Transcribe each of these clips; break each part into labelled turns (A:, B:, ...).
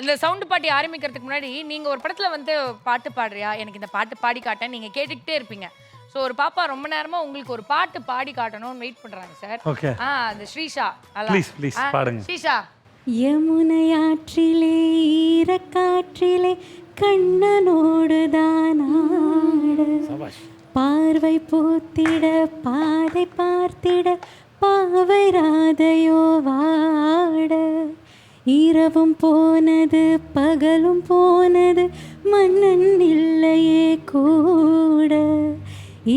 A: இந்த சவுண்ட் பாட்டி ஆரம்பிக்கிறதுக்கு முன்னாடி நீங்க ஒரு படத்துல வந்து பாட்டு பாடுறியா, எனக்கு இந்த பாட்டு பாடி காட்டேன் நீங்க கேட்டுக்கிட்டே இருப்பீங்க. ஸோ ஒரு பாப்பா ரொம்ப நேரமா உங்களுக்கு ஒரு பாட்டு பாடி காட்டணும்னு வெயிட் பண்றாங்க சார்.
B: ஓகே.
A: அந்த ஸ்ரீஷா.
B: ப்ளீஸ் பாடுங்க.
A: ஸ்ரீஷா.
C: யமுனையாற்றிலே ஈரக்காற்றிலே கண்ணனோடுதான் ஆட, பார்வை பூத்திட பாதை பார்த்திட பாவை ராதையோ வாட, இரவும் போனது பகலும் போனது மன்னன் இல்லையே கூட,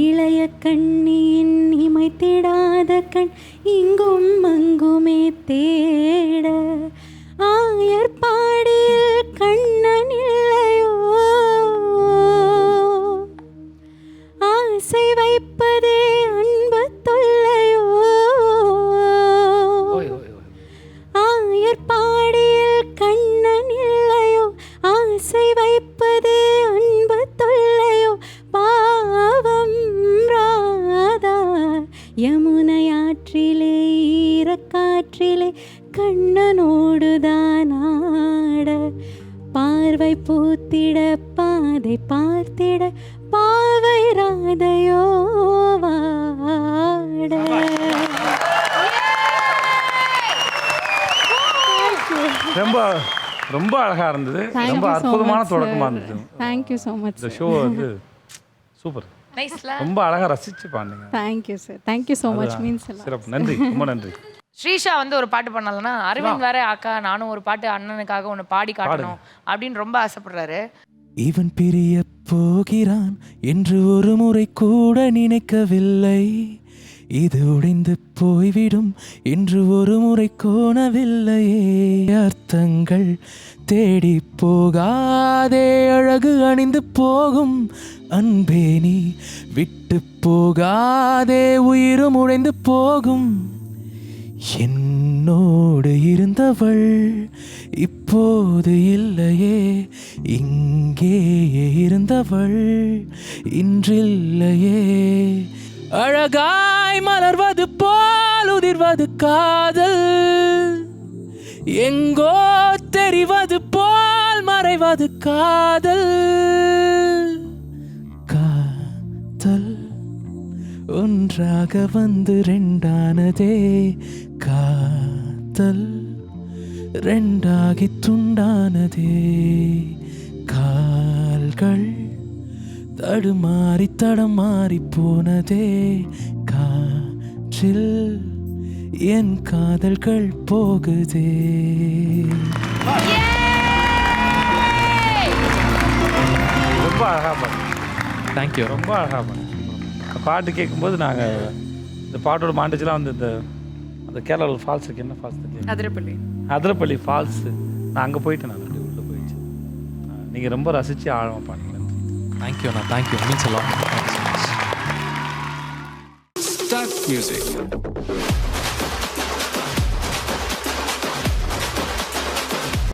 C: இளைய கண்ணியின் இமைத்திடாத கண் இங்கும் அங்குமே தேட, ஆயர் பாடியில் கண்ணன் இல்லையோ, ஆசை வைப்பதே அன்பு தொல்லையோ, ஆயர் பாடியில் கண்ணன் இல்லையோ, ஆசை வைப்பதே அன்பு தொல்லையோ, பாவம் ராதா யமுனையாற்றிலே ஈரக்காற்றிலே கண்ணனோடுதான் ஆட, பார்வை பூத்திட பாதை பார்த்திட பாவை ராதையோ வாட.
B: ரொம்ப ரொம்ப அழகா இருந்தது. ரொம்ப அற்புதமான தொடக்கமா இருந்தது.
C: Thank you so much.
B: இந்த ஷோ வந்து சூப்பர்.
A: நைஸ்ல.
B: ரொம்ப அழகா ரசிச்சு பாடுங்க.
C: Thank you sir. Thank you so much means a lot.
B: சிறப்பு. நன்றி. ரொம்ப நன்றி.
A: ஸ்ரீஷா வந்து ஒரு பாட்டு பண்ணலன்னா அரவிந்த் வேற அக்கா நானும் ஒரு பாட்டு அண்ணனுக்காக ஒன்று பாடி காட்டணும் அப்படின்னு ரொம்ப ஆசைப்படுறாரு.
D: இவன் பிரிய போகிறான் என்று ஒரு முறை கூட நினைக்கவில்லை, இது உடைந்து போய்விடும் என்று ஒரு முறை கோணவில்லையே, அர்த்தங்கள் தேடி போகாதே அழகு அணிந்து போகும் அன்பே நீ விட்டு போகாதே உயிரும் உடைந்து போகும், என்னோடு இருந்தவள் இப்போது இல்லையே, இங்கேயே இருந்தவள் இன்றில்லையே, அழகாய் மலர்வது போல் உதிர்வது காதல், எங்கோ தெரிவது போல் மறைவது காதல், காதல் ஒன்றாக வந்து ரெண்டானதே, காதல் ரெண்டாகி துண்டானதே, கால்கள் தடுமாறி தடமாறி போனதே, காற்றில் என் காதல்கள் போகுதே.
B: ரொம்ப அழகா பாடுங்க.
D: தேங்க்யூ.
B: ரொம்ப அழகா பாடுங்க. பாட்டு கேட்கும்போது நாங்கள் இந்த பாட்டோட மாண்டேஜ்லாம் வந்து இந்த அந்த கேரளாவில் ஃபால்ஸ் இருக்கு. என்ன ஃபால்ஸ் தெரியும்?
A: அதிரப்பள்ளி.
B: அதிரப்பள்ளி ஃபால்ஸு. நான் அங்கே போயிட்டேன். நான் அப்படியே உள்ளே போயிடுச்சு. நீங்கள் ரொம்ப ரசித்து ஆழமாக பாடுங்க.
D: தேங்க்யூ அண்ணா. தேங்க்யூ மீன்ஸ் எல்லாம்.
E: Start music.